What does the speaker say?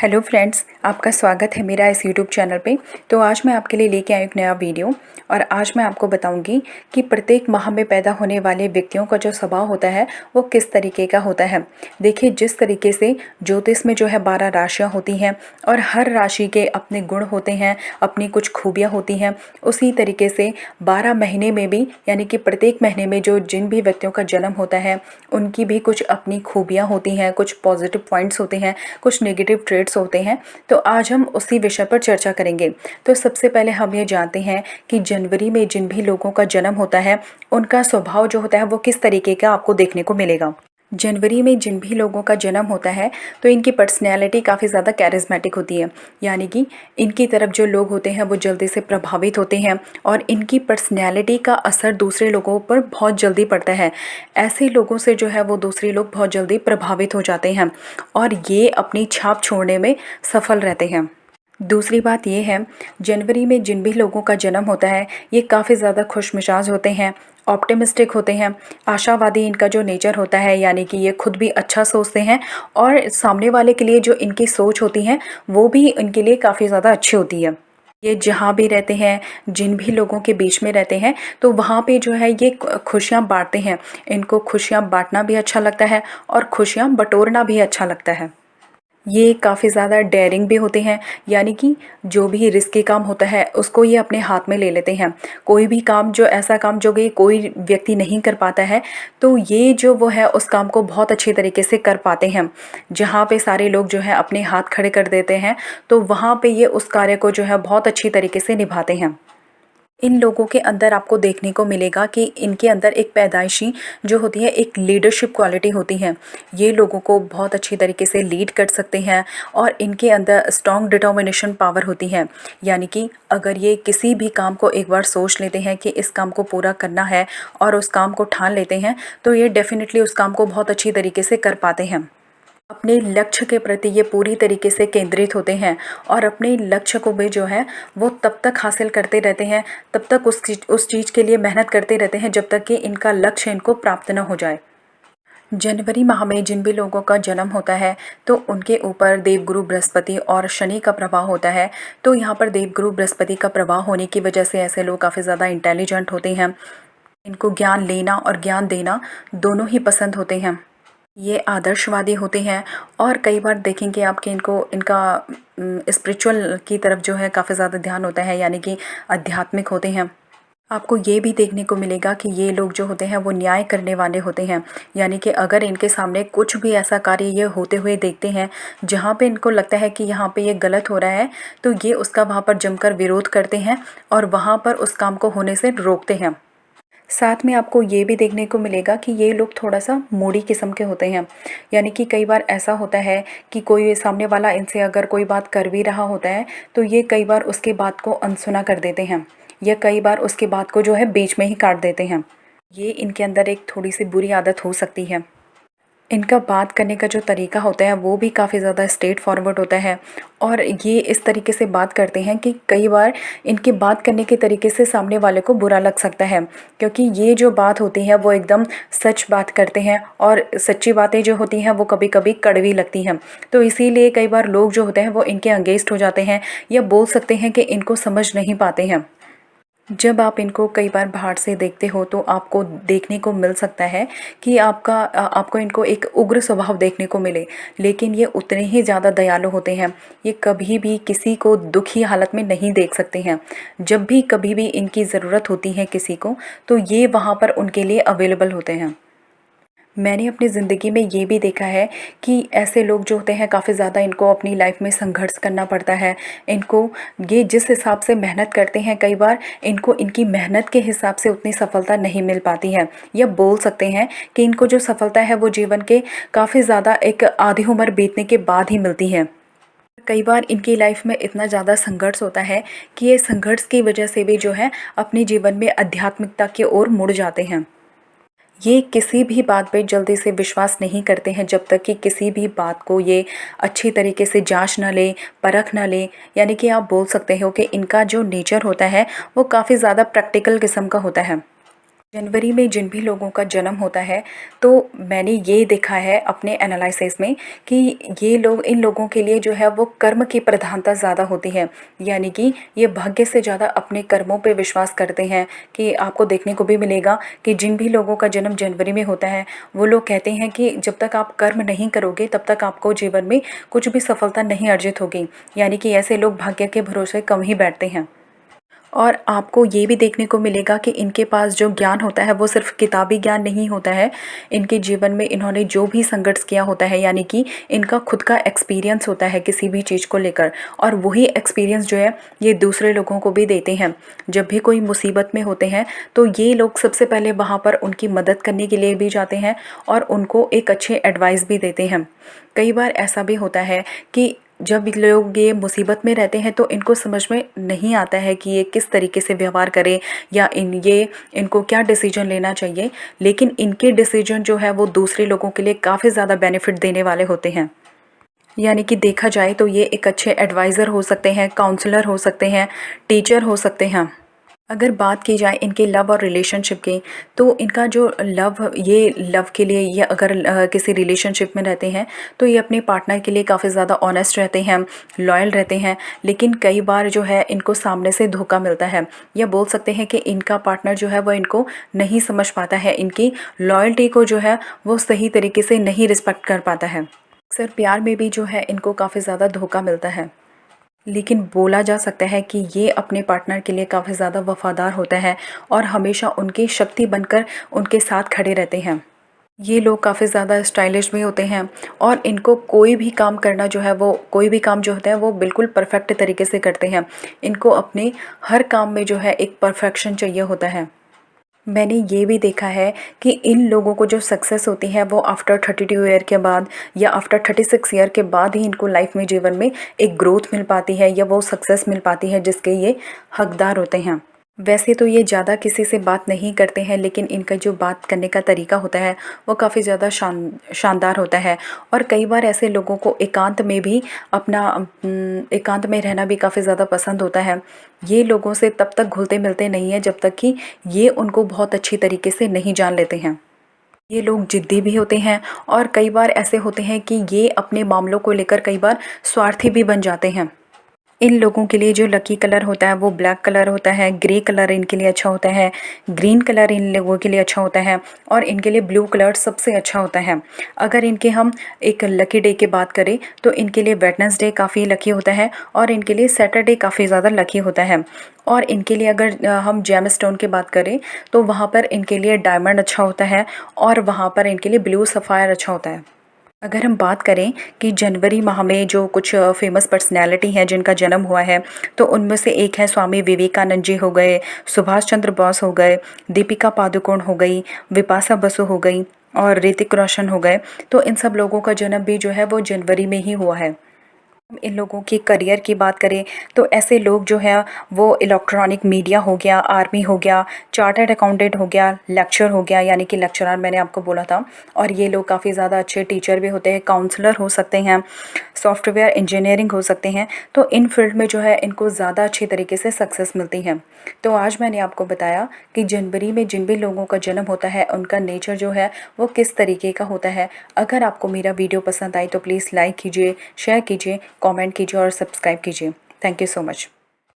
Hello friends, आपका स्वागत है मेरा इस यूट्यूब चैनल पे। तो आज मैं आपके लिए लेके आई एक नया वीडियो और आज मैं आपको बताऊंगी कि प्रत्येक माह में पैदा होने वाले व्यक्तियों का जो स्वभाव होता है वो किस तरीके का होता है। देखिए, जिस तरीके से ज्योतिष में जो है 12 राशियाँ होती हैं और हर राशि के अपने गुण होते हैं, अपनी कुछ खूबियाँ होती हैं, उसी तरीके से 12 महीने में भी यानी कि प्रत्येक महीने में जो जिन भी व्यक्तियों का जन्म होता है उनकी भी कुछ अपनी खूबियाँ होती हैं, कुछ पॉजिटिव पॉइंट्स होते हैं, कुछ नेगेटिव ट्रेड्स होते हैं। तो आज हम उसी विषय पर चर्चा करेंगे। तो सबसे पहले हम ये जानते हैं कि जनवरी में जिन भी लोगों का जन्म होता है उनका स्वभाव जो होता है वो किस तरीके का आपको देखने को मिलेगा। जनवरी में जिन भी लोगों का जन्म होता है तो इनकी पर्सनैलिटी काफ़ी ज़्यादा कैरिज्मेटिक होती है, यानी कि इनकी तरफ जो लोग होते हैं वो जल्दी से प्रभावित होते हैं और इनकी पर्सनैलिटी का असर दूसरे लोगों पर बहुत जल्दी पड़ता है। ऐसे लोगों से जो है वो दूसरे लोग बहुत जल्दी प्रभावित हो जाते हैं और ये अपनी छाप छोड़ने में सफल रहते हैं। दूसरी बात ये है, जनवरी में जिन भी लोगों का जन्म होता है ये काफ़ी ज़्यादा खुशमिजाज होते हैं, ऑप्टिमिस्टिक होते हैं, आशावादी इनका जो नेचर होता है, यानी कि ये खुद भी अच्छा सोचते हैं और सामने वाले के लिए जो इनकी सोच होती है वो भी इनके लिए काफ़ी ज़्यादा अच्छी होती है। ये जहाँ भी रहते हैं, जिन भी लोगों के बीच में रहते हैं तो वहाँ पे जो है ये खुशियाँ बांटते हैं। इनको खुशियाँ बांटना भी अच्छा लगता है और खुशियाँ बटोरना भी अच्छा लगता है। ये काफ़ी ज़्यादा डेयरिंग भी होते हैं, यानी कि जो भी रिस्की काम होता है उसको ये अपने हाथ में ले लेते हैं। कोई भी काम, जो ऐसा काम जो कि कोई व्यक्ति नहीं कर पाता है, तो ये जो वो है उस काम को बहुत अच्छी तरीके से कर पाते हैं। जहाँ पे सारे लोग जो है अपने हाथ खड़े कर देते हैं तो वहाँ पे ये उस कार्य को जो है बहुत अच्छी तरीके से निभाते हैं। इन लोगों के अंदर आपको देखने को मिलेगा कि इनके अंदर एक पैदाइशी जो होती है एक लीडरशिप क्वालिटी होती है। ये लोगों को बहुत अच्छी तरीके से लीड कर सकते हैं और इनके अंदर स्ट्रॉन्ग डिटर्मिनेशन पावर होती है, यानी कि अगर ये किसी भी काम को एक बार सोच लेते हैं कि इस काम को पूरा करना है और उस काम को ठान लेते हैं तो ये डेफिनेटली उस काम को बहुत अच्छी तरीके से कर पाते हैं। अपने लक्ष्य के प्रति ये पूरी तरीके से केंद्रित होते हैं और अपने लक्ष्य को भी जो है वो तब तक हासिल करते रहते हैं, तब तक उस चीज़ के लिए मेहनत करते रहते हैं जब तक कि इनका लक्ष्य इनको प्राप्त न हो जाए। जनवरी माह में जिन भी लोगों का जन्म होता है तो उनके ऊपर देवगुरु बृहस्पति और शनि का प्रभाव होता है। तो यहाँ पर देवगुरु बृहस्पति का प्रभाव होने की वजह से ऐसे लोग काफ़ी ज़्यादा इंटेलिजेंट होते हैं। इनको ज्ञान लेना और ज्ञान देना दोनों ही पसंद होते हैं। ये आदर्शवादी होते हैं और कई बार देखेंगे आप कि इनको इनका स्पिरिचुअल की तरफ जो है काफ़ी ज़्यादा ध्यान होता है, यानी कि आध्यात्मिक होते हैं। आपको ये भी देखने को मिलेगा कि ये लोग जो होते हैं वो न्याय करने वाले होते हैं, यानी कि अगर इनके सामने कुछ भी ऐसा कार्य ये होते हुए देखते हैं जहाँ पे इनको लगता है कि यहाँ पे ये गलत हो रहा है तो ये उसका वहाँ पर जमकर विरोध करते हैं और वहाँ पर उस काम को होने से रोकते हैं। साथ में आपको ये भी देखने को मिलेगा कि ये लोग थोड़ा सा मूडी किस्म के होते हैं, यानी कि कई बार ऐसा होता है कि कोई सामने वाला इनसे अगर कोई बात कर भी रहा होता है तो ये कई बार उसकी बात को अनसुना कर देते हैं या कई बार उसकी बात को जो है बीच में ही काट देते हैं। ये इनके अंदर एक थोड़ी सी बुरी आदत हो सकती है। इनका बात करने का जो तरीका होता है वो भी काफ़ी ज़्यादा स्ट्रेट फॉरवर्ड होता है और ये इस तरीके से बात करते हैं कि कई बार इनके बात करने के तरीके से सामने वाले को बुरा लग सकता है, क्योंकि ये जो बात होती है वो एकदम सच बात करते हैं और सच्ची बातें जो होती हैं वो कभी कभी कड़वी लगती हैं। तो इसीलिए कई बार लोग जो होते हैं वो इनके अगेंस्ट हो जाते हैं या बोल सकते हैं कि इनको समझ नहीं पाते हैं। जब आप इनको कई बार बाहर से देखते हो तो आपको देखने को मिल सकता है कि आपको इनको एक उग्र स्वभाव देखने को मिले, लेकिन ये उतने ही ज़्यादा दयालु होते हैं। ये कभी भी किसी को दुखी हालत में नहीं देख सकते हैं। जब भी कभी भी इनकी ज़रूरत होती है किसी को तो ये वहाँ पर उनके लिए अवेलेबल होते हैं। मैंने अपनी ज़िंदगी में ये भी देखा है कि ऐसे लोग जो होते हैं काफ़ी ज़्यादा इनको अपनी लाइफ में संघर्ष करना पड़ता है। इनको ये जिस हिसाब से मेहनत करते हैं कई बार इनको इनकी मेहनत के हिसाब से उतनी सफलता नहीं मिल पाती है, या बोल सकते हैं कि इनको जो सफलता है वो जीवन के काफ़ी ज़्यादा एक आधी उम्र बीतने के बाद ही मिलती है। कई बार इनकी लाइफ में इतना ज़्यादा संघर्ष होता है कि ये संघर्ष की वजह से भी जो है अपने जीवन में आध्यात्मिकता की ओर मुड़ जाते हैं। ये किसी भी बात पे जल्दी से विश्वास नहीं करते हैं जब तक कि किसी भी बात को ये अच्छी तरीके से जांच ना ले, परख ना ले। यानी कि आप बोल सकते हो कि इनका जो नेचर होता है वो काफ़ी ज़्यादा प्रैक्टिकल किस्म का होता है। जनवरी में जिन भी लोगों का जन्म होता है, तो मैंने ये देखा है अपने एनालिसिस में कि ये लोग, इन लोगों के लिए जो है वो कर्म की प्रधानता ज़्यादा होती है। यानी कि ये भाग्य से ज़्यादा अपने कर्मों पे विश्वास करते हैं। कि आपको देखने को भी मिलेगा कि जिन भी लोगों का जन्म जनवरी में होता है, वो लोग कहते हैं कि जब तक आप कर्म नहीं करोगे तब तक आपको जीवन में कुछ भी सफलता नहीं अर्जित होगी। यानी कि ऐसे लोग भाग्य के भरोसे कम ही बैठते हैं। और आपको ये भी देखने को मिलेगा कि इनके पास जो ज्ञान होता है वो सिर्फ किताबी ज्ञान नहीं होता है। इनके जीवन में इन्होंने जो भी संघर्ष किया होता है, यानी कि इनका खुद का एक्सपीरियंस होता है किसी भी चीज़ को लेकर, और वही एक्सपीरियंस जो है ये दूसरे लोगों को भी देते हैं। जब भी कोई मुसीबत में होते हैं तो ये लोग सबसे पहले वहाँ पर उनकी मदद करने के लिए भी जाते हैं और उनको एक अच्छे एडवाइस भी देते हैं। कई बार ऐसा भी होता है कि जब लोग ये मुसीबत में रहते हैं तो इनको समझ में नहीं आता है कि ये किस तरीके से व्यवहार करें, या इनको क्या डिसीजन लेना चाहिए। लेकिन इनके डिसीजन जो है वो दूसरे लोगों के लिए काफ़ी ज़्यादा बेनिफिट देने वाले होते हैं। यानी कि देखा जाए तो ये एक अच्छे एडवाइज़र हो सकते हैं, काउंसलर हो सकते हैं, टीचर हो सकते हैं। अगर बात की जाए इनके लव और रिलेशनशिप की, तो इनका जो लव के लिए, या अगर किसी रिलेशनशिप में रहते हैं तो ये अपने पार्टनर के लिए काफ़ी ज़्यादा ऑनेस्ट रहते हैं, लॉयल रहते हैं। लेकिन कई बार जो है इनको सामने से धोखा मिलता है, या बोल सकते हैं कि इनका पार्टनर जो है वो इनको नहीं समझ पाता है, इनकी लॉयल्टी को जो है वो सही तरीके से नहीं रिस्पेक्ट कर पाता है। अक्सर प्यार में भी जो है इनको काफ़ी ज़्यादा धोखा मिलता है। लेकिन बोला जा सकता है कि ये अपने पार्टनर के लिए काफ़ी ज़्यादा वफ़ादार होता है और हमेशा उनकी शक्ति बनकर उनके साथ खड़े रहते हैं। ये लोग काफ़ी ज़्यादा स्टाइलिश भी होते हैं, और इनको कोई भी काम करना जो है वो, कोई भी काम जो होता है वो बिल्कुल परफेक्ट तरीके से करते हैं। इनको अपने हर काम में जो है एक परफेक्शन चाहिए होता है। मैंने ये भी देखा है कि इन लोगों को जो सक्सेस होती है वो आफ्टर 32 ईयर के बाद, या आफ्टर 36 ईयर के बाद ही इनको लाइफ में, जीवन में एक ग्रोथ मिल पाती है, या वो सक्सेस मिल पाती है जिसके ये हकदार होते हैं। वैसे तो ये ज़्यादा किसी से बात नहीं करते हैं, लेकिन इनका जो बात करने का तरीका होता है वो काफ़ी ज़्यादा शानदार होता है। और कई बार ऐसे लोगों को एकांत में भी एकांत में रहना भी काफ़ी ज़्यादा पसंद होता है। ये लोगों से तब तक घुलते मिलते नहीं हैं जब तक कि ये उनको बहुत अच्छी तरीके से नहीं जान लेते हैं। ये लोग ज़िद्दी भी होते हैं, और कई बार ऐसे होते हैं कि ये अपने मामलों को लेकर कई बार स्वार्थी भी बन जाते हैं। इन लोगों के लिए जो लकी कलर होता है वो ब्लैक कलर होता है, ग्रे कलर इनके लिए अच्छा होता है, ग्रीन कलर इन लोगों के लिए अच्छा होता है, और इनके लिए ब्लू कलर सबसे अच्छा होता है। अगर इनके हम एक लकी डे की बात करें तो इनके लिए वेडनेसडे काफ़ी लकी होता है, और इनके लिए सैटरडे काफ़ी ज़्यादा लकी होता है। और इनके लिए अगर हम जेम स्टोन की बात करें तो वहाँ पर इनके लिए डायमंड अच्छा होता है, और वहाँ पर इनके लिए ब्लू सफ़ायर अच्छा होता है। अगर हम बात करें कि जनवरी माह में जो कुछ फेमस पर्सनैलिटी हैं जिनका जन्म हुआ है, तो उनमें से एक है स्वामी विवेकानंद जी हो गए, सुभाष चंद्र बोस हो गए, दीपिका पादुकोण हो गई, विपाशा बसु हो गई, और ऋतिक रोशन हो गए। तो इन सब लोगों का जन्म भी जो है वो जनवरी में ही हुआ है। इन लोगों की करियर की बात करें तो ऐसे लोग जो है वो इलेक्ट्रॉनिक मीडिया हो गया, आर्मी हो गया, चार्टर्ड अकाउंटेंट हो गया, लेक्चर हो गया, यानी कि लेक्चरर मैंने आपको बोला था। और ये लोग काफ़ी ज़्यादा अच्छे टीचर भी होते हैं, काउंसलर हो सकते हैं, सॉफ्टवेयर इंजीनियरिंग हो सकते हैं। तो इन फील्ड में जो है इनको ज़्यादा अच्छी तरीके से सक्सेस मिलती है। तो आज मैंने आपको बताया कि जनवरी में जिन भी लोगों का जन्म होता है उनका नेचर जो है वो किस तरीके का होता है। अगर आपको मेरा वीडियो पसंद आई तो प्लीज़ लाइक कीजिए, शेयर कीजिए, कमेंट कीजिए और सब्सक्राइब कीजिए। Thank you so much.